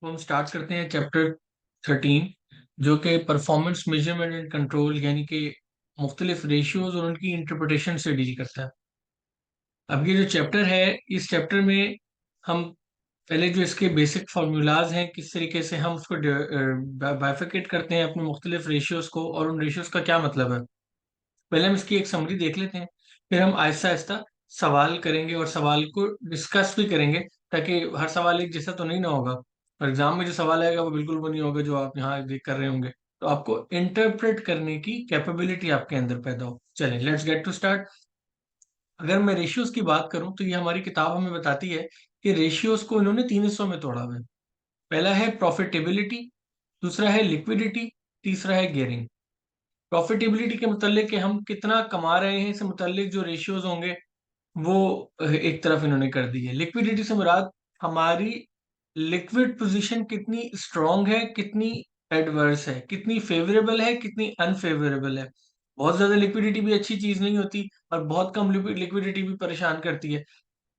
तो हम स्टार्ट करते हैं चैप्टर 13 जो कि परफॉर्मेंस मेजरमेंट एंड कंट्रोल यानी कि मुख्तलिफ रेशियोज और उनकी इंटरप्रिटेशन से डील करता है। अब ये जो चैप्टर है, इस चैप्टर में हम पहले जो इसके बेसिक फार्मूलाज हैं, किस तरीके से हम उसको बाइफिकेट करते हैं अपने मुख्तलिफ रेशियोज को और उन रेशियोज का क्या मतलब है, पहले हम इसकी एक समरी देख लेते हैं। फिर हम आहिस्ता आहिस्ता सवाल करेंगे और सवाल को डिस्कस भी करेंगे, ताकि हर सवाल एक जैसा तो नहीं ना होगा और एग्जाम में जो सवाल आएगा वो बिल्कुल वो नहीं होगा जो आप यहाँ देख कर रहे होंगे। तो आपको इंटरप्रेट करने की कैपेबिलिटी आपके अंदर पैदा हो। चलें, लेट्स गेट टू स्टार्ट। अगर मैं रेशियोज की बात करूं तो ये हमारी किताब हमें बताती है कि रेशियोज को इन्होंने तीन हिस्सों में तोड़ा हुआ है। पहला है प्रॉफिटेबिलिटी, दूसरा है लिक्विडिटी, तीसरा है गियरिंग। प्रॉफिटेबिलिटी के मुतालिक कि हम कितना कमा रहे हैं, इससे मुतालिक जो रेशियोज होंगे वो एक तरफ इन्होंने कर दी है। लिक्विडिटी से मुराद हमारी लिक्विड पोजीशन कितनी स्ट्रांग है, कितनी एडवर्स है, कितनी फेवरेबल है, कितनी अनफेवरेबल है। बहुत ज्यादा लिक्विडिटी भी अच्छी चीज नहीं होती और बहुत कम लिक्विडिटी भी परेशान करती है।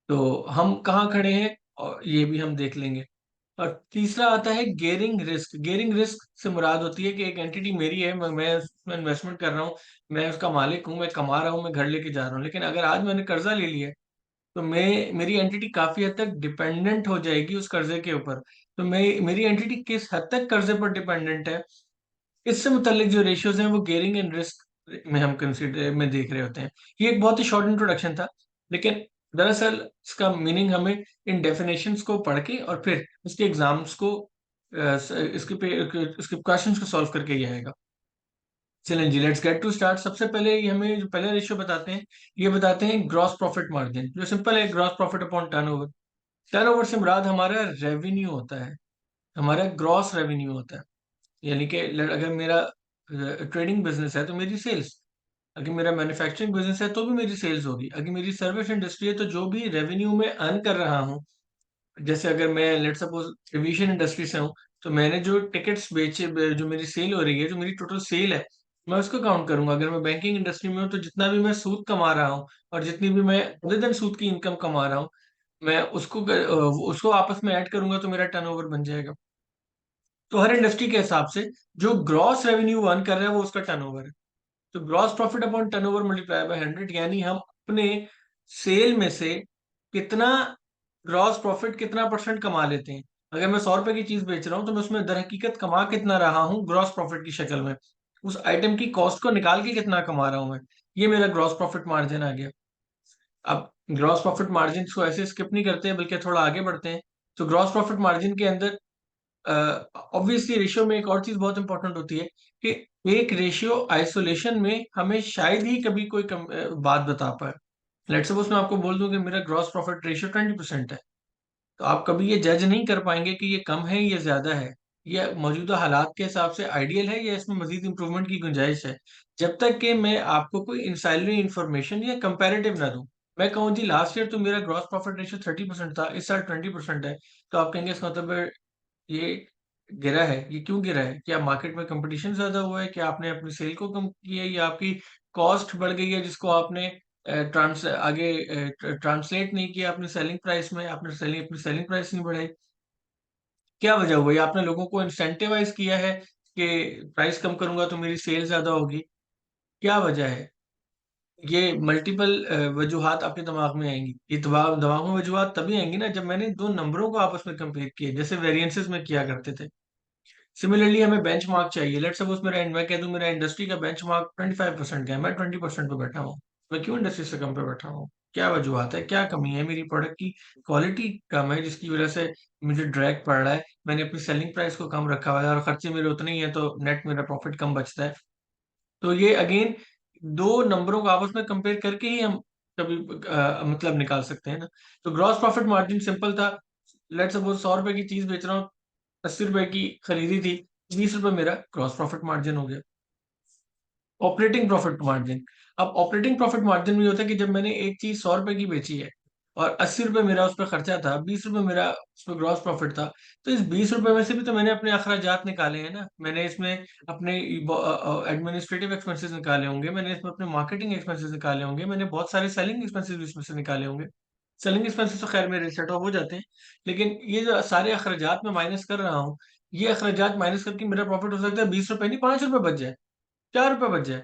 तो हम कहाँ खड़े हैं और ये भी हम देख लेंगे। और तीसरा आता है गेयरिंग रिस्क। गेयरिंग रिस्क से मुराद होती है कि एक एंटिटी मेरी है, मैं उसमें इन्वेस्टमेंट कर रहा हूँ, मैं उसका मालिक हूँ, मैं कमा रहा हूँ, मैं घर लेके जा रहा हूँ, लेकिन अगर आज मैंने कर्जा ले लिया है तो मैं मेरी एंटिटी काफी हद तक डिपेंडेंट हो जाएगी उस कर्जे के ऊपर। तो मैं मेरी एंटिटी किस हद तक कर्जे पर डिपेंडेंट है, इससे मुतालिक जो रेशियोज हैं वो गेयरिंग एंड रिस्क में हम कंसिडर में देख रहे होते हैं। ये एक बहुत ही शॉर्ट इंट्रोडक्शन था, लेकिन दरअसल इसका मीनिंग हमें इन डेफिनेशंस को पढ़ के और फिर उसके एग्जाम्स को इसके क्वेश्चंस को सॉल्व करके ये आएगा। चलें जी, लेट्स गेट टू स्टार्ट। सबसे पहले ये हमें जो पहले रेशियो बताते हैं, ये बताते हैं ग्रॉस प्रॉफिट मार्जिन, जो सिंपल है, gross profit upon turnover. Turnover से मुराद हमारा रेवेन्यू होता है, हमारा ग्रॉस रेवेन्यू होता है। यानी कि अगर मेरा ट्रेडिंग बिजनेस है तो मेरी सेल्स, अगर मेरा मैन्युफैक्चरिंग बिजनेस है तो भी मेरी सेल्स होगी, अगर मेरी सर्विस इंडस्ट्री है तो जो भी रेवेन्यू मैं अर्न कर रहा हूँ, जैसे अगर मैं लेट सपोज एविएशन इंडस्ट्री से हूँ, तो मैंने जो टिकट्स बेचे, जो मेरी सेल हो रही है, जो मेरी टोटल सेल है, मैं उसको काउंट करूंगा। अगर मैं बैंकिंग इंडस्ट्री में हूँ तो जितना भी मैं सूद कमा रहा हूँ और जितनी भी मैं अदर देन सूद की इनकम कमा रहा हूँ, मैं उसको आपस में ऐड करूंगा तो मेरा टर्नओवर बन जाएगा। तो हर इंडस्ट्री के हिसाब से जो ग्रॉस रेवेन्यू अर्न कर रहा है वो उसका टर्नओवर है। तो gross profit upon turnover multiply by 100, यानी हम अपने सेल में से कितना ग्रॉस प्रॉफिट, कितना परसेंट कमा लेते हैं। अगर मैं 100 रुपए की चीज बेच रहा हूँ तो मैं उसमें दर हकीकत कमा कितना रहा हूँ ग्रॉस प्रॉफिट की शक्ल में, उस आइटम की कॉस्ट को निकाल के कितना कमा रहा हूँ मैं, ये मेरा ग्रॉस प्रॉफिट मार्जिन आ गया। अब ग्रॉस प्रॉफिट मार्जिन को ऐसे स्किप नहीं करते हैं, बल्कि थोड़ा आगे बढ़ते हैं। तो ग्रॉस प्रॉफिट मार्जिन के अंदर ऑब्वियसली रेशियो में एक और चीज बहुत इंपॉर्टेंट होती है कि एक रेशियो आइसोलेशन में हमें शायद ही कभी कोई बात बता पाए। लेट्स सपोज मैं आपको बोल दूं कि मेरा ग्रॉस प्रॉफिट रेशियो 20% है, तो आप कभी ये जज नहीं कर पाएंगे कि ये कम है या ज्यादा है, ये मौजूदा हालात के हिसाब से आइडियल है या इसमें मजीद इंप्रूवमेंट की गुंजाइश है, जब तक कि मैं आपको कोई इंसाइडरी इंफॉर्मेशन या कंपैरेटिव ना दूं। मैं कहूँ जी लास्ट ईयर तो मेरा ग्रॉस प्रॉफिट रेशियो 30% था, इस साल 20% है, तो आप कहेंगे इसका मतलब है ये गिरा है। ये क्यों गिरा है? क्या मार्केट में कंपटीशन ज्यादा हुआ है, क्या आपने अपनी सेल को कम किया है, या आपकी कॉस्ट बढ़ गई है जिसको आपने आगे ट्रांसलेट नहीं किया अपनी सेलिंग प्राइस में, आपने अपनी सेलिंग प्राइस नहीं बढ़ाई? क्या वजह हुई? आपने लोगों को इंसेंटिवाइज किया है कि प्राइस कम करूंगा तो मेरी सेल ज्यादा होगी? क्या वजह है? ये मल्टीपल वजूहात आपके दिमाग में आएंगी। ये दिमाग में वजूहात तभी आएंगी ना जब मैंने दो नंबरों को आपस में कंपेयर किया, जैसे वेरिएंसेस में किया करते थे। सिमिलरली हमें बेंचमार्क चाहिए। लेट्स सपोज मैं कह दूं मेरा इंडस्ट्री का बेंचमार्क 25% का है, मैं 20% पे बैठा हूँ, मैं क्यों इंडस्ट्री से कम पे बैठा हूँ? क्या वजूहत है, क्या कमी है? मेरी प्रोडक्ट की क्वालिटी कम है जिसकी वजह से मुझे ड्रैग पड़ रहा है, मैंने अपनी सेलिंग प्राइस को कम रखा हुआ है और खर्चे मेरे उतने ही हैं, तो नेट मेरा प्रॉफिट कम बचता है। तो ये अगेन दो नंबरों को आपस में कंपेयर करके ही हम कभी मतलब निकाल सकते हैं ना। तो ग्रॉस प्रॉफिट मार्जिन सिंपल था। लेट्स सपोज 100 रुपए की चीज बेच रहा हूँ, 80 रुपए की खरीदी थी, 20 रुपए मेरा क्रॉस प्रॉफिट मार्जिन हो गया। ऑपरेटिंग प्रॉफिट मार्जिन, अब ऑपरेटिंग प्रॉफिट मार्जिन में होता है कि जब मैंने एक चीज 100 रुपए की बेची है और 80 रुपए मेरा उस पर खर्चा था, 20 रुपए मेरा उस पर ग्रॉस प्रॉफिट था, तो इस 20 रुपए में से भी तो मैंने अपने अखराजात निकाले हैं ना, मैंने इसमें अपने एडमिनिस्ट्रेटिव एक्सपेंसेस निकाले होंगे, मैंने इसमें अपने मार्केटिंग एक्सपेंसेस निकाले होंगे, मैंने बहुत सारे सेलिंग एक्सपेंसेस भी इसमें से निकाले होंगे। सेलिंग एक्सपेंसेस तो खैर मेरे सेट ऑफ हो जाते हैं, लेकिन ये जो सारे अखराजात मैं माइनस कर रहा हूँ, ये अखराजात माइनस करके मेरा प्रॉफिट हो सकता है 20 रुपए नहीं, 5 रुपए बच जाए, 4 रुपए बच जाए।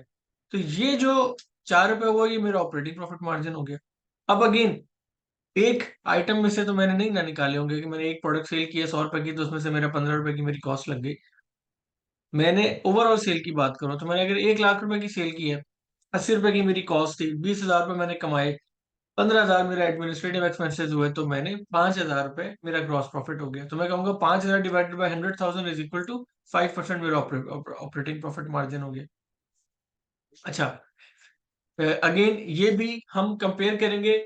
तो ये जो 4 रुपए हुआ, ये मेरा ऑपरेटिंग प्रॉफिट मार्जिन हो गया। अब अगेन, एक आइटम में से तो मैंने नहीं ना निकाले होंगे कि मैंने एक प्रोडक्ट सेल किया 100 रुपए की, तो उसमें से मेरा 15 रुपए की मेरी कॉस्ट लग गई। मैंने ओवरऑल सेल की बात करूं तो मैंने अगर 1 लाख रुपए की सेल की है, 80 रुपए की मेरी कॉस्ट थी, 20 हजार रुपये मैंने कमाए, 15 हजार मेरा एडमिनिस्ट्रेटिव एक्सपेंसेस हुए, तो मैंने 5 हजार रुपये मेरा ग्रॉस प्रॉफिट हो गया। तो मैं कहूंगा 5 हजार divided by 100,000 is equal to 5% मेरा ऑपरेटिंग प्रॉफिट मार्जिन हो गया। अच्छा, अगेन ये भी हम कंपेयर करेंगे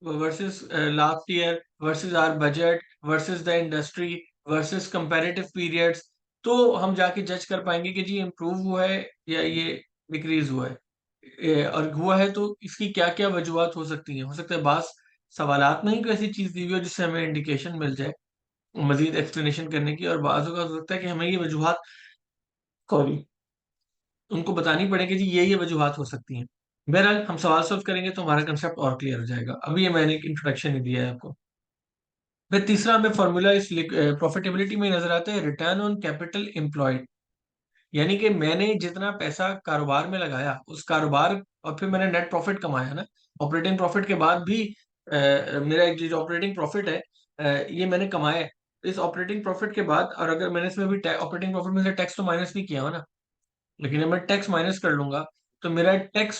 versus last year, versus our budget, versus the industry, versus comparative periods. तो हम जाके जज कर पाएंगे कि जी इम्प्रूव हुआ है या ये डिक्रीज हुआ है। और हुआ है तो इसकी क्या क्या वजूहत हो सकती हैं। हो सकता है बास सवालात में ही कोई ऐसी चीज दी हुई हो जिससे हमें इंडिकेशन मिल जाए मजीद एक्सप्लेनेशन करने की, और बाज़ों का हो सकता है कि हमें ये वजूहत, सॉरी, उनको बतानी पड़ेगी जी ये वजूहत हो सकती हैं। बहरहाल हम सवाल सॉल्व करेंगे तो हमारा कंसेप्ट और क्लियर हो जाएगा। अभी ये मैंने एक इंट्रोडक्शन ही दिया है आपको। फिर तीसरा हमें फॉर्मूला इस प्रॉफिटेबिलिटी में नजर आता है, रिटर्न ऑन कैपिटल एम्प्लॉयड। यानी कि मैंने जितना पैसा कारोबार में लगाया उस कारोबार, और फिर मैंने नेट प्रॉफिट कमाया ना, ऑपरेटिंग प्रॉफिट के बाद भी मेरा एक जो ऑपरेटिंग प्रॉफिट है, ये मैंने कमाया है। इस ऑपरेटिंग प्रॉफिट के बाद, और अगर मैंने इसमें भी ऑपरेटिंग प्रॉफिट में से टैक्स तो माइनस भी किया हो ना, लेकिन जब मैं टैक्स माइनस कर लूंगा तो मेरा टैक्स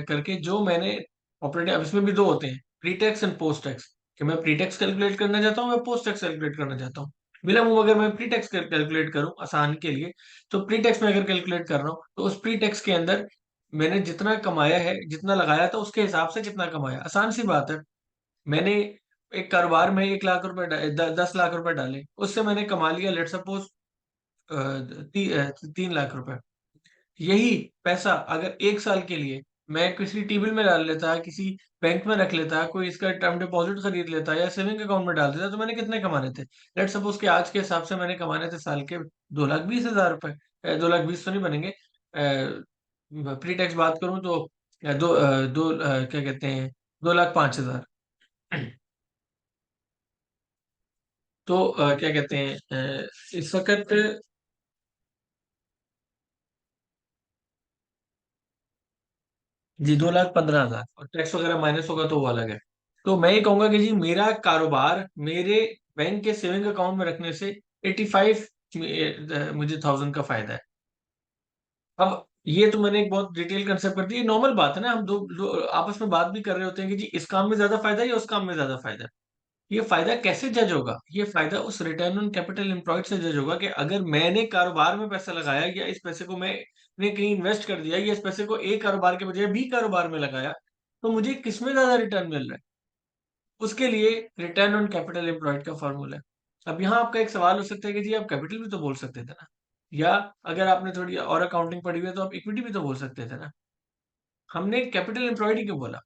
करके जो मैंने ऑपरेटिंग, अब इसमें भी दो होते हैं, pre tax and post tax, कि मैं प्री टैक्स कैलकुलेट करना चाहता हूँ, मैं पोस्ट टैक्स कैलकुलेट करना चाहता हूँ। बिला मुंह अगर मैं प्री टैक्स कैलकुलेट करूँ आसान के लिए, तो प्री टैक्स में अगर कैलकुलेट कर रहा हूँ तो उस प्री टैक्स के अंदर मैंने जितना कमाया है, जितना लगाया था उसके हिसाब से कितना कमाया, आसान सी बात है। मैंने एक कारोबार में 1 लाख रुपए 10 लाख रुपए डाले, उससे मैंने कमा लिया लेट सपोज 3 लाख रुपए। यही पैसा अगर 1 साल के लिए मैं किसी टीबिल में डाल लेता, किसी बैंक में रख लेता, कोई इसका टर्म डिपॉजिट खरीद लेता या सेविंग अकाउंट में डाल देता, तो मैंने कितने कमाने थे? लेट सपोज कि आज के हिसाब से मैंने कमाने थे साल के 2,20,000 रुपए। 2,20,000 तो नहीं बनेंगे, प्री टैक्स बात करूं तो क्या कहते हैं, 2,05,000। तो क्या कहते हैं, इस वक्त जी 2,15,000, और टैक्स वगैरह माइनस होगा तो वो अलग है। तो मैं ये कहूंगा कि जी मेरा कारोबार मेरे बैंक के सेविंग अकाउंट में रखने से 85 मुझे थाउजेंड का फायदा है। अब ये तो मैंने एक बहुत डिटेल कंसेप्ट कर दी, ये नॉर्मल बात है ना, हम दो आपस में बात भी कर रहे होते हैं कि जी इस काम में ज्यादा फायदा है या उस काम में ज्यादा फायदा है। ये फायदा कैसे जज होगा? ये फायदा उस रिटर्न ऑन कैपिटल एम्प्लॉयड से जज होगा कि अगर मैंने कारोबार में पैसा लगाया, या इस पैसे को मैंने कहीं इन्वेस्ट कर दिया, या इस पैसे को एक कारोबार के बजाय बी कारोबार में लगाया, तो मुझे किसमें ज्यादा रिटर्न मिल रहा है। उसके लिए रिटर्न ऑन कैपिटल एम्प्लॉयड का फॉर्मूला है। अब यहाँ आपका एक सवाल हो सकता है कि जी आप कैपिटल भी तो बोल सकते थे ना, या अगर आपने थोड़ी और अकाउंटिंग पढ़ी हुई है तो आप इक्विटी भी तो बोल सकते थे ना। हमने कैपिटल एम्प्लॉयड ही क्यों बोला?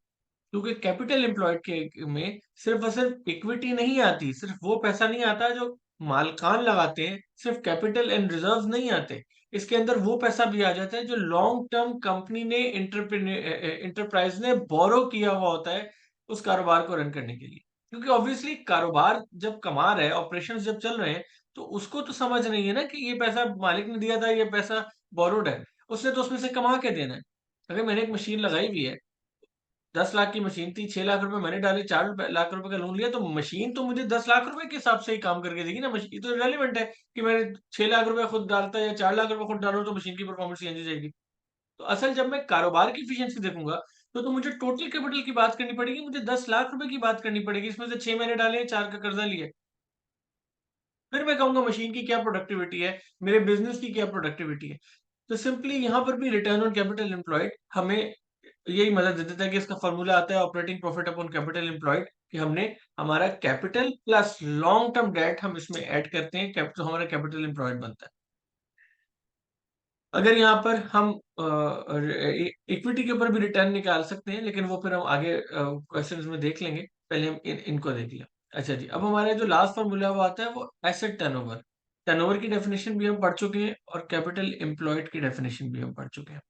क्योंकि कैपिटल एम्प्लॉयड के में सिर्फ और सिर्फ इक्विटी नहीं आती, सिर्फ वो पैसा नहीं आता जो मालकान लगाते हैं, सिर्फ कैपिटल एंड रिजर्व नहीं आते। इसके अंदर वो पैसा भी आ जाता है जो लॉन्ग टर्म कंपनी ने इंटरप्राइज ने बोरो किया हुआ होता है उस कारोबार को रन करने के लिए। क्योंकि ऑब्वियसली कारोबार जब कमा रहा है, ऑपरेशन जब चल रहे हैं, तो उसको तो समझ नहीं है ना कि ये पैसा मालिक ने दिया था, ये पैसा बोरोड है। उसने तो उसमें से कमा के देना है। अगर मैंने एक मशीन लगाई हुई है, 10 लाख की मशीन थी, 6 लाख रुपए मैंने डाले, 4 लाख रुपए का लोन लिया, तो मशीन तो मुझे 10 लाख रुपए के हिसाब से ही काम करके देगी ना। मशीन तो रेलिवेंट है कि मैंने 6 लाख रुपए खुद डालता या 4 लाख रुपए खुद डालूं तो मशीन की परफॉर्मेंस चेंज हो जाएगी। तो असल जब मैं कारोबार की इफिशियंसी देखूंगा, तो मुझे टोटल कैपिटल की बात करनी पड़ेगी, मुझे 10 लाख रुपए की बात करनी पड़ेगी, इसमें से 6 मैंने डाले हैं, 4 का कर्जा लिया है। फिर मैं कहूंगा मशीन की क्या प्रोडक्टिविटी है, मेरे बिजनेस की क्या प्रोडक्टिविटी है। तो सिंपली यहाँ पर भी रिटर्न ऑन कैपिटल एम्प्लॉयड हमें यही मदद दे देता है कि इसका फॉर्मूला आता है operating profit upon capital employed, कि हमने हमारा capital plus long term date हम इसमें ऐड करते हैं, तो हमारा कैपिटल एम्प्लॉयड बनता है। अगर यहाँ पर हम इक्विटी के ऊपर भी रिटर्न निकाल सकते हैं, लेकिन वो फिर हम आगे क्वेश्चंस में देख लेंगे, पहले हम इनको देख लिया। अच्छा जी, अब हमारा जो लास्ट फॉर्मूला वो आता है वो एसेट टर्नओवर। टर्नओवर की डेफिनेशन भी हम पढ़ चुके हैं और कैपिटल एम्प्लॉयड की डेफिनेशन भी हम पढ़ चुके हैं।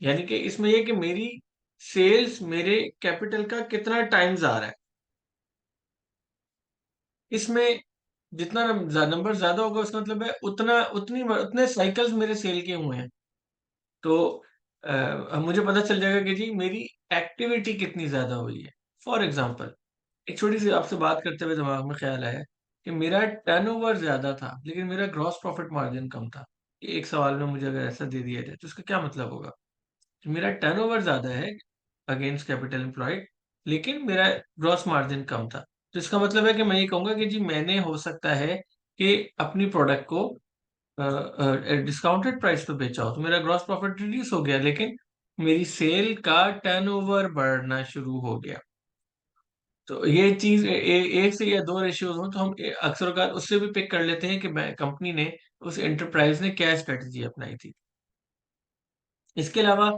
यानी कि इसमें ये कि मेरी सेल्स मेरे कैपिटल का कितना टाइम्स आ रहा है। इसमें जितना नंबर ज्यादा होगा उसका मतलब है उतने साइकिल्स मेरे सेल के हुए हैं। तो अब मुझे पता चल जाएगा कि जी मेरी एक्टिविटी कितनी ज्यादा हुई है। फॉर एग्जाम्पल, एक छोटी सी आपसे बात करते हुए दिमाग में ख्याल आया कि मेरा टर्नओवर ज्यादा था लेकिन मेरा ग्रॉस प्रॉफिट मार्जिन कम था। ये एक सवाल में मुझे अगर ऐसा दे दिया जाए तो उसका क्या मतलब होगा कि मेरा टर्नओवर ज्यादा है अगेंस्ट कैपिटल एम्प्लॉयड, लेकिन मेरा ग्रॉस मार्जिन कम था। तो इसका मतलब है कि मैं ये कहूंगा कि जी मैंने हो सकता है कि अपनी प्रोडक्ट को डिस्काउंटेड प्राइस पे बेचा हो तो मेरा ग्रॉस प्रॉफिट रिड्यूस हो गया, लेकिन मेरी सेल का टर्नओवर बढ़ना शुरू हो गया। तो ये चीज एक से या दो रेशियोज हो तो हम अक्सर औकात उससे भी पिक कर लेते हैं कि कंपनी ने, उस एंटरप्राइज ने क्या स्ट्रेटजी अपनाई थी। इसके अलावा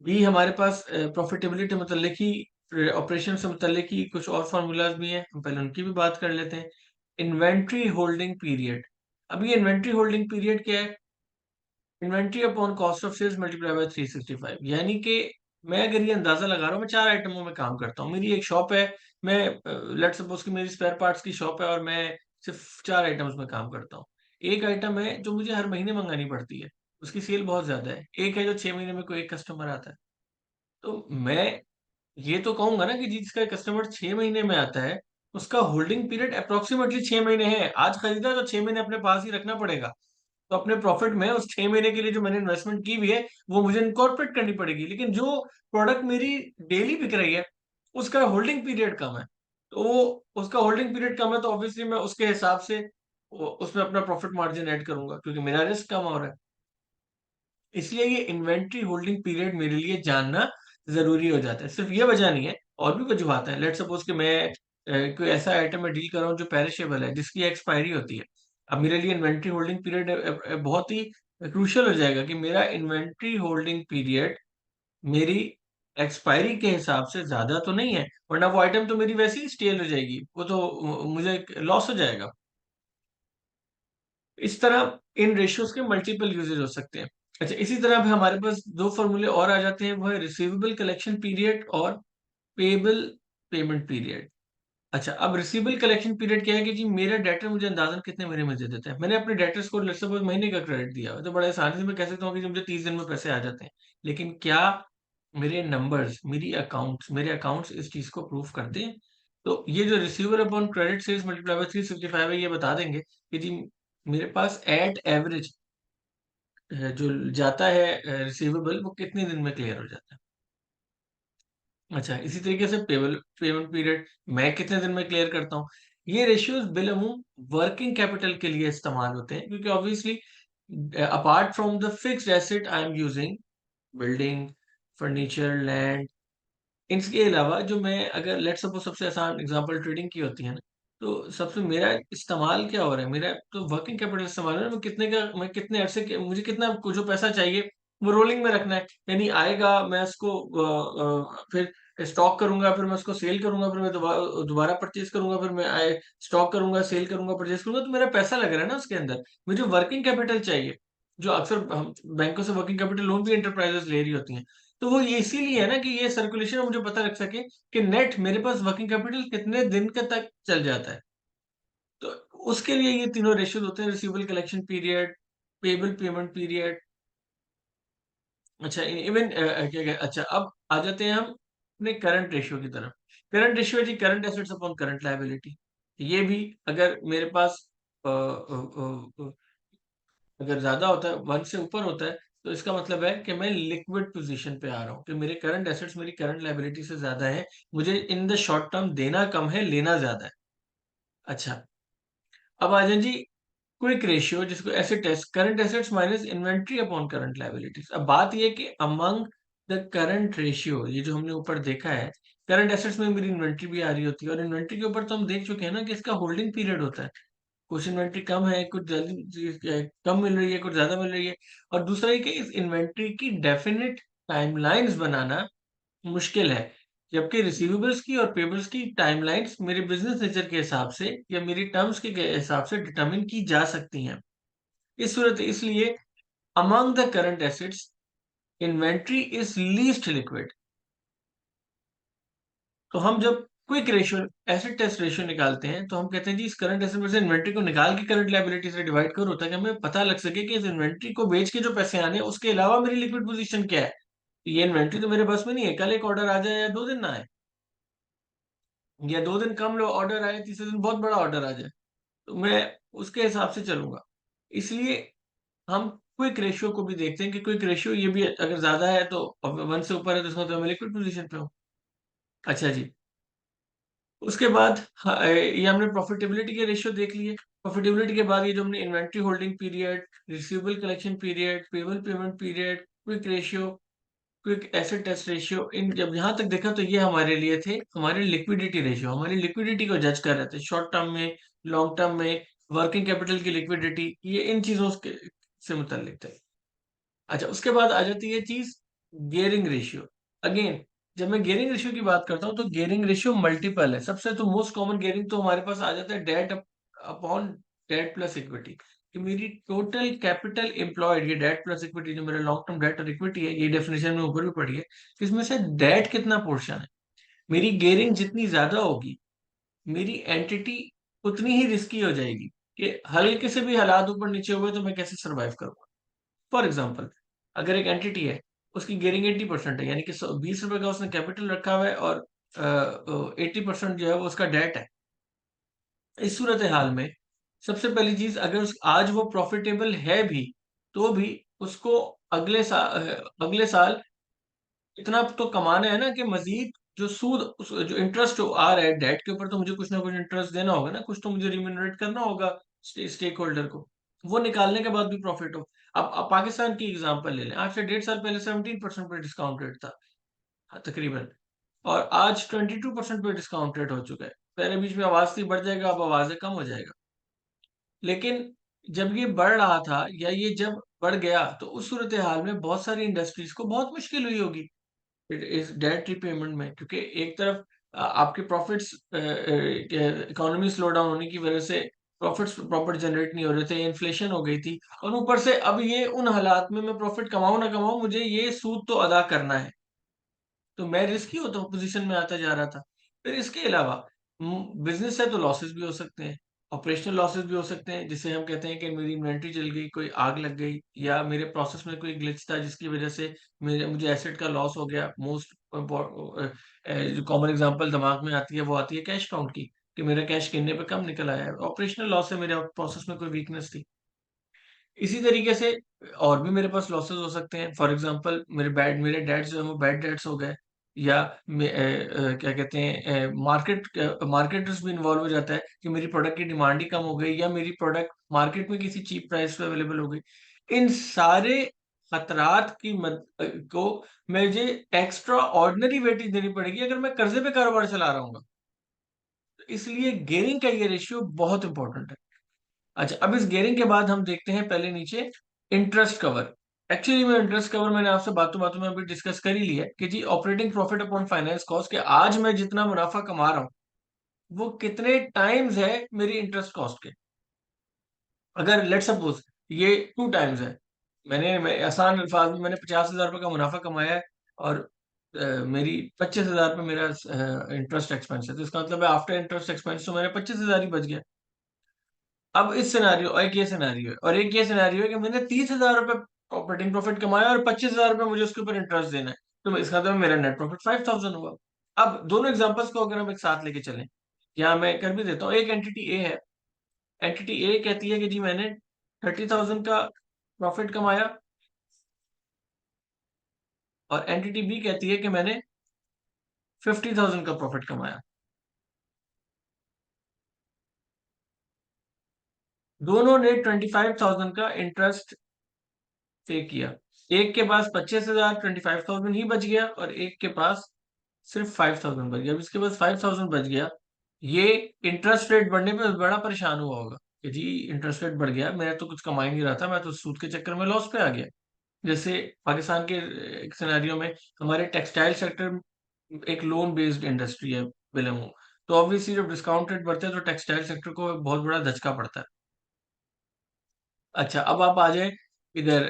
भी हमारे पास प्रॉफिटेबिलिटी मतलब ही ऑपरेशन से मतलब ही कुछ और फार्मूलाज भी हैं, हम पहले उनकी भी बात कर लेते हैं। Inventory holding period. अब ये इन्वेंट्री होल्डिंग पीरियड क्या है? Inventory upon cost of sales multiply by 365, यानी कि मैं अगर ये अंदाजा लगा रहा हूँ, मैं 4 आइटमों में काम करता हूँ, मेरी एक शॉप है, मैं लेट सपोज कि मेरी स्पेयर पार्ट्स की शॉप है और मैं सिर्फ 4 आइटम्स में काम करता हूँ। एक आइटम है जो मुझे हर महीने मंगानी पड़ती है, उसकी सेल बहुत ज्यादा है। एक है जो 6 महीने में कोई एक कस्टमर आता है। तो मैं ये तो कहूंगा ना कि जिसका कस्टमर 6 महीने में आता है उसका होल्डिंग पीरियड अप्रोक्सीमेटली 6 महीने है। आज खरीदा तो 6 महीने अपने पास ही रखना पड़ेगा। तो अपने प्रॉफिट में उस 6 महीने के लिए जो मैंने इन्वेस्टमेंट की हुई है वो मुझे इनकॉर्पोरेट करनी पड़ेगी। लेकिन जो प्रोडक्ट मेरी डेली बिक रही है उसका होल्डिंग पीरियड कम है, तो उसका होल्डिंग पीरियड कम है तो ऑब्वियसली मैं उसके हिसाब से उसमें अपना प्रॉफिट मार्जिन ऐड करूंगा क्योंकि मेरा रिस्क कम हो रहा है। इसलिए ये इन्वेंट्री होल्डिंग पीरियड मेरे लिए जानना जरूरी हो जाता है। सिर्फ ये वजह नहीं है, और भी वजूहत है। लेट सपोज कि मैं कोई ऐसा आइटम में डील कर रहा हूँ जो पेरिशेबल है, जिसकी एक्सपायरी होती है। अब मेरे लिए इन्वेंट्री होल्डिंग पीरियड बहुत ही क्रूशियल हो जाएगा कि मेरा इन्वेंट्री होल्डिंग पीरियड मेरी एक्सपायरी के हिसाब से ज्यादा तो नहीं है, वरना वो आइटम तो मेरी वैसे ही स्टेल हो जाएगी, वो तो मुझे लॉस हो जाएगा। इस तरह इन रेशियोज के मल्टीपल यूजेज हो सकते हैं। अच्छा, इसी तरह भी हमारे पास दो फॉर्मूले और आ जाते हैं, वो है रिसीवेबल कलेक्शन पीरियड और पेबल पेमेंट पीरियड। अच्छा, अब रिसीवेबल कलेक्शन पीरियड क्या है कि जी मेरा डेटर मुझे अंदाजन कितने महीने में दे देता है। मैंने अपने डेटर्स को लेट्स सपोज महीने का क्रेडिट दिया है, तो बड़े आसानी से मैं कह सकता हूँ कि जी मुझे 30 दिन में पैसे आ जाते हैं। लेकिन क्या मेरे नंबर्स, मेरे अकाउंट्स इस चीज को प्रूव करते हैं? तो ये जो receiver upon credit sales multiply by 365 है, ये बता देंगे कि जी मेरे पास एट एवरेज जो जाता है रिसीवेबल, वो कितने दिन में क्लियर हो जाता है। अच्छा, इसी तरीके से पेमेंट पीरियड मैं कितने दिन में क्लियर करता हूँ। ये रेशियोज बिलअमूम वर्किंग कैपिटल के लिए इस्तेमाल होते हैं क्योंकि obviously apart from the fixed asset I am using, building, furniture, land, इसके अलावा जो मैं अगर लेट सपोज सबसे आसान एग्जांपल ट्रेडिंग की होती है ना, तो सबसे मेरा इस्तेमाल क्या हो रहा है, मेरा तो वर्किंग कैपिटल इस्तेमाल हो रहा है। मैं कितने अरसे के, मुझे कितना जो पैसा चाहिए वो रोलिंग में रखना है। यानी आएगा, मैं उसको फिर स्टॉक करूंगा, फिर मैं उसको सेल करूंगा, फिर मैं दोबारा दोबारा परचेज करूंगा, फिर मैं आए स्टॉक करूंगा, सेल करूंगा, परचेज करूंगा, तो मेरा पैसा लग रहा है ना उसके अंदर। मुझे वर्किंग कैपिटल चाहिए, जो अक्सर हम बैंकों से वर्किंग कैपिटल लोन भी इंटरप्राइजेस ले रही होती हैं। तो वो ये इसीलिए है ना कि ये सर्कुलेशन मुझे पता रख सके कि नेट मेरे पास वर्किंग कैपिटल कितने दिन का तक चल जाता है। तो उसके लिए ये तीनों रेशियो होते हैं, receivable collection period, payable payment period. अच्छा, इवन क्या क्या, अच्छा अब आ जाते हैं हम अपने करंट रेशियो की तरफ। करंट रेशियो है जी current assets upon current liability. ये भी अगर मेरे पास अगर ज्यादा होता है, 1 से ऊपर होता है, तो इसका मतलब है कि मैं लिक्विड पोजीशन पे आ रहा हूँ, कि मेरे करंट एसेट्स मेरी करंट लायबिलिटी से ज्यादा है। मुझे इन द शॉर्ट टर्म देना कम है, लेना ज्यादा है। अच्छा, अब आ जाए जी क्विक रेशियो, जिसको asset test, current assets minus inventory upon current liabilities. अब बात ये है कि अमंग द करंट रेशियो, ये जो हमने ऊपर देखा है, करंट एसेट्स में मेरी इन्वेंट्री भी आ रही होती है, और इन्वेंट्री के ऊपर तो हम देख चुके हैं ना कि इसका होल्डिंग पीरियड होता है। कुछ इन्वेंट्री कम है, कुछ जल्दी कम मिल रही है, कुछ ज्यादा मिल रही है। और दूसरा ये कि इस इन्वेंट्री की डेफिनेट टाइमलाइंस बनाना मुश्किल है, जबकि रिसीवेबल्स की और पेबल्स की टाइमलाइंस मेरे बिजनेस नेचर के हिसाब से या मेरी टर्म्स के हिसाब से डिटरमिन की जा सकती हैं। इस सूरत इसलिए among the current assets inventory is least liquid. तो हम जब quick ratio, asset test ratio निकालते हैं, तो हम कहते हैं जी इस करंट एसेट में से इन्वेंट्री को निकाल के करंट लायबिलिटी से डिवाइड करो, ताकि हमें पता लग सके कि इस इन्वेंट्री को बेच के जो पैसे आने हैं उसके अलावा मेरी लिक्विड पोजीशन क्या है। ये इन्वेंट्री तो मेरे बस में नहीं है, कल एक ऑर्डर आ जाए या 2 दिन ना आए, या 2 दिन कम लो ऑर्डर आए, तीसरे दिन बहुत बड़ा ऑर्डर आ जाए, तो मैं उसके हिसाब से चलूंगा। इसलिए हम क्विक रेशियो को भी देखते हैं कि क्विक रेशियो ये भी अगर ज्यादा है तो 1 से ऊपर है तो इसका मतलब मैं लिक्विड पोजीशन पे हूँ। अच्छा जी, उसके बाद हाँ, ये हमने प्रॉफिटेबिलिटी के रेशियो देख लिए। प्रॉफिटेबिलिटी के बाद ये जो हमने inventory holding period, receivable collection period, payable payment period, quick ratio, quick asset test ratio, इन जब यहाँ तक देखा तो ये हमारे लिए थे हमारे लिक्विडिटी रेशियो, हमारी लिक्विडिटी को जज कर रहे थे शॉर्ट टर्म में, लॉन्ग टर्म में, वर्किंग कैपिटल की लिक्विडिटी, ये इन चीजों से मुतल्लिक थे। अच्छा, उसके बाद आ जाती है चीज गियरिंग रेशियो। अगेन, जब मैं गियरिंग रेशियो की बात करता हूँ तो गियरिंग रेशियो मल्टीपल है। सबसे तो मोस्ट कॉमन गियरिंग तो हमारे पास आ जाता है debt upon debt plus equity, कि मेरी टोटल कैपिटल एम्प्लॉयड, ये डेट प्लस इक्विटी, जो मेरा लॉन्ग टर्म डेट और इक्विटी है, ये डेफिनेशन में ऊपर भी पड़ी है, कि इसमें से डेट कितना पोर्शन है। मेरी गियरिंग जितनी ज्यादा होगी, मेरी एंटिटी उतनी ही रिस्की हो जाएगी, कि हल्के से भी हालात ऊपर नीचे हुए तो मैं कैसे सर्वाइव करूंगा। फॉर एग्जाम्पल, अगर एक एंटिटी है, उसकी गियरिंग 80% है, यानी कि 20 रुपए का उसने कैपिटल रखा हुआ है, और 80% जो है वो उसका डेट है। इस सूरत हाल में सबसे पहली चीज, अगर आज वो प्रॉफिटेबल है भी, तो भी उसको अगले साल इतना तो कमाना है ना, कि मजीद जो सूद जो इंटरेस्ट आ रहा है डेट के ऊपर, तो मुझे कुछ ना कुछ इंटरेस्ट देना होगा ना, कुछ तो मुझे रिम्यूनरेट करना होगा स्टेक होल्डर को, वो निकालने के बाद भी प्रॉफिट हो। अब पाकिस्तान की एग्जांपल ले लें, आज से 1.5 साल पहले 17% पे डिस्काउंट रेट था, हाँ, तकरीबन, और आज 22% पे डिस्काउंट रेट हो चुका है। पहले बीच में आवाज थी बढ़ जाएगा, अब आवाज है कम हो जाएगा। लेकिन जब ये बढ़ रहा था, या ये जब बढ़ गया, तो उस सूरत हाल में बहुत सारी इंडस्ट्रीज को बहुत मुश्किल हुई होगी इस डेट रिपेमेंट में, क्योंकि एक तरफ आपके प्रॉफिट्स, इकोनॉमी स्लो डाउन होने की वजह से प्रॉफिट्स प्रॉपर जनरेट नहीं हो रहे थे, इन्फ्लेशन हो गई थी, और ऊपर से अब ये उन हालात में मैं प्रॉफिट कमाऊं ना कमाऊं, मुझे ये सूद तो अदा करना है, तो मैं रिस्की होता पोजीशन में आता जा रहा था। फिर इसके अलावा बिजनेस है तो लॉसेस भी हो सकते हैं, ऑपरेशनल लॉसेस भी हो सकते हैं, जिसे हम कहते हैं कि मेरी इन्वेंट्री जल गई, कोई आग लग गई, या मेरे प्रोसेस में कोई ग्लिच था जिसकी वजह से मुझे एसेट का लॉस हो गया। मोस्ट जो कॉमन एग्जांपल दिमाग में आती है वो आती है कैश काउंट की, कि मेरा कैश गिनने पे कम निकल आया है, ऑपरेशनल लॉस है, मेरे प्रोसेस में कोई वीकनेस थी। इसी तरीके से और भी मेरे पास लॉसेस हो सकते हैं। फॉर एग्जांपल, मेरे डेट्स जो है वो बैड डेट्स हो गए, या क्या कहते हैं, मार्केट रिस्क भी इन्वॉल्व हो जाता है, कि मेरी प्रोडक्ट की डिमांड ही कम हो गई, या मेरी प्रोडक्ट मार्केट में किसी चीप प्राइस पे अवेलेबल हो गई। इन सारे खतरात को मुझे एक्स्ट्रा ऑर्डिनरी वेटेज देनी पड़ेगी अगर मैं कर्जे पे कारोबार चला रहा हूँ। इसलिए गेयरिंग का ये रेशियो बहुत इंपॉर्टेंट है। अच्छा, अब इस गेयरिंग के बाद हम देखते हैं पहले नीचे इंटरेस्ट कवर। एक्चुअली में इंटरेस्ट कवर मैंने आपसे बातों बातों में अभी डिस्कस कर ही लिया है, कि जी operating profit upon finance cost, के आज मैं जितना मुनाफा कमा रहा हूँ वो कितने टाइम्स है मेरी इंटरेस्ट कॉस्ट के। अगर लेट सपोज ये 2 टाइम्स है, मैं आसान अल्फाज में, मैंने 50,000 रुपये का मुनाफा कमाया है, और मेरी 25,000 रुपये मेरा इंटरेस्ट एक्सपेंस है, तो इसका मतलब है आफ्टर इंटरेस्ट एक्सपेंस तो मेरा 25,000 ही बच गया। अब इस सिनारियो, एक ये सिनारियो है, और एक ये सिनारियो है कि मैंने 30,000 रुपये ऑपरेटिंग प्रॉफिट कमाया, और 25,000 रुपये मुझे उसके ऊपर इंटरेस्ट देना है, तो इसका मतलब मेरा नेट प्रॉफिट 5,000 हुआ। अब दोनों एग्जांपल्स को अगर हम एक साथ लेके चलें, यहाँ मैं कर भी देता हूँ। एक एंटिटी ए है, एंटिटी ए कहती है कि जी मैंने 30,000 का प्रॉफिट कमाया, और एंटिटी बी कहती है कि मैंने 50,000 का प्रॉफिट कमाया। दोनों ने 25,000 का इंटरेस्ट पे किया। एक के पास 25,000, 25,000 ही बच गया, और एक के पास सिर्फ 5,000 बच गया। अब इसके पास 5,000 बच गया, ये इंटरेस्ट रेट बढ़ने पे बड़ा परेशान हुआ होगा, कि जी इंटरेस्ट रेट बढ़ गया, मेरा तो कुछ कमा ही नहीं रहा था, मैं तो सूद के चक्कर में लॉस पे आ गया। जैसे पाकिस्तान के एक सिनेरियो में, हमारे टेक्सटाइल सेक्टर एक लोन बेस्ड इंडस्ट्री है बिलोंग, तो ऑब्वियसली जब डिस्काउंट रेट बढ़ता है तो टेक्सटाइल सेक्टर को बहुत बड़ा धचका पड़ता है। अच्छा, अब आप आ जाए इधर,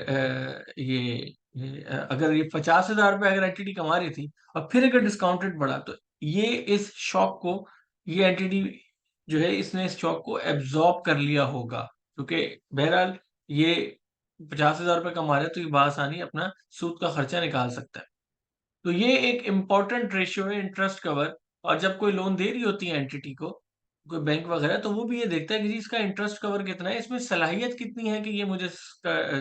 अगर ये 50,000 रुपये अगर एंटिटी कमा रही थी, और फिर अगर डिस्काउंट रेट बढ़ा, तो ये इस शॉक को, ये एंटिटी जो है इसने इस शॉक को एब्जॉर्ब कर लिया होगा, क्योंकि बहरहाल ये 50,000 रुपये कमा रहा है तो ये बासानी अपना सूद का खर्चा निकाल सकता है। तो ये एक इम्पोर्टेंट रेशियो है इंटरेस्ट कवर। और जब कोई लोन दे रही होती है एंटिटी को, कोई बैंक वगैरह, तो वो भी ये देखता है कि जी इसका इंटरेस्ट कवर कितना है, इसमें सलाहियत कितनी है कि ये मुझे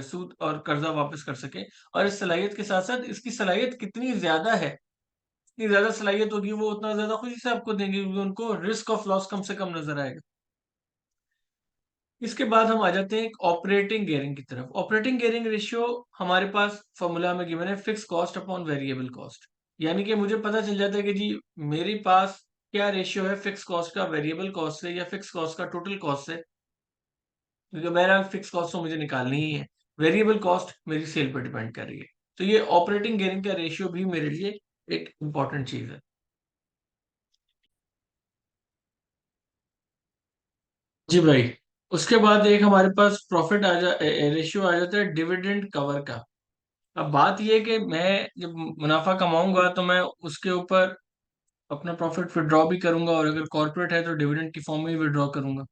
सूद और कर्जा वापस कर सके। और इस सलाहियत के साथ साथ इसकी सलाहियत कितनी ज्यादा है, जितनी ज्यादा सलाहियत होगी वो उतना ज्यादा खुशी से आपको देंगे, क्योंकि उनको रिस्क ऑफ लॉस कम से कम नजर आएगा। इसके बाद हम आ जाते हैं एक ऑपरेटिंग गियरिंग की तरफ। ऑपरेटिंग गियरिंग रेशियो हमारे पास फॉर्मूला में गिवन है, fix cost upon variable cost. यानी कि मुझे पता चल जाता है कि जी मेरे पास क्या रेशियो है फिक्स कॉस्ट का वेरिएबल कॉस्ट से, या फिक्स कॉस्ट का टोटल कॉस्ट से, क्योंकि मेरा फिक्स कॉस्ट तो मुझे निकालनी ही है, वेरिएबल कॉस्ट मेरी सेल पर डिपेंड कर रही है। तो ये ऑपरेटिंग गियरिंग का रेशियो भी मेरे लिए एक इंपॉर्टेंट चीज है। जी भाई। उसके बाद एक हमारे पास प्रॉफिट रेशियो आ जाता है डिविडेंड कवर का। अब बात ये है कि मैं जब मुनाफा कमाऊंगा तो मैं उसके ऊपर अपना प्रॉफिट विड्रॉ भी करूंगा, और अगर कॉर्पोरेट है तो डिविडेंड की फॉर्म में ही विड्रॉ करूंगा।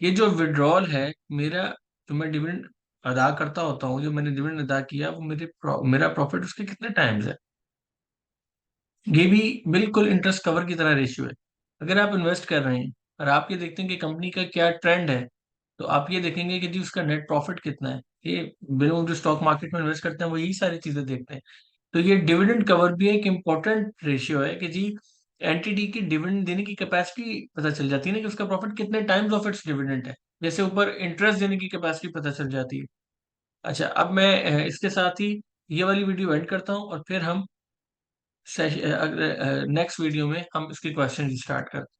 ये जो विड्रॉल है मेरा, जो मैं डिविडेंड अदा करता होता हूँ, जो मैंने डिविडेंड अदा किया, वो मेरा प्रॉफिट उसके कितने टाइम्स है। ये भी बिल्कुल इंटरेस्ट कवर की तरह रेशियो है। अगर आप इन्वेस्ट कर रहे हैं और आप ये देखते हैं कि कंपनी का क्या ट्रेंड है, तो आप ये देखेंगे कि जी उसका नेट प्रॉफिट कितना है। ये लोग जो स्टॉक मार्केट में इन्वेस्ट करते हैं वो यही सारी चीजें देखते हैं। तो ये डिविडेंड कवर भी एक इम्पोर्टेंट रेशियो है कि जी एंटिटी की डिविडेंड देने की कैपेसिटी पता चल जाती है ना, कि उसका प्रॉफिट कितने टाइम्स ऑफ इट्स डिविडेंड है। जैसे ऊपर इंटरेस्ट देने की कैपेसिटी पता चल जाती है। अच्छा, अब मैं इसके साथ ही ये वाली वीडियो एंड करता हूँ, और फिर हम नेक्स्ट वीडियो में हम इसके क्वेश्चन स्टार्ट करते हैं।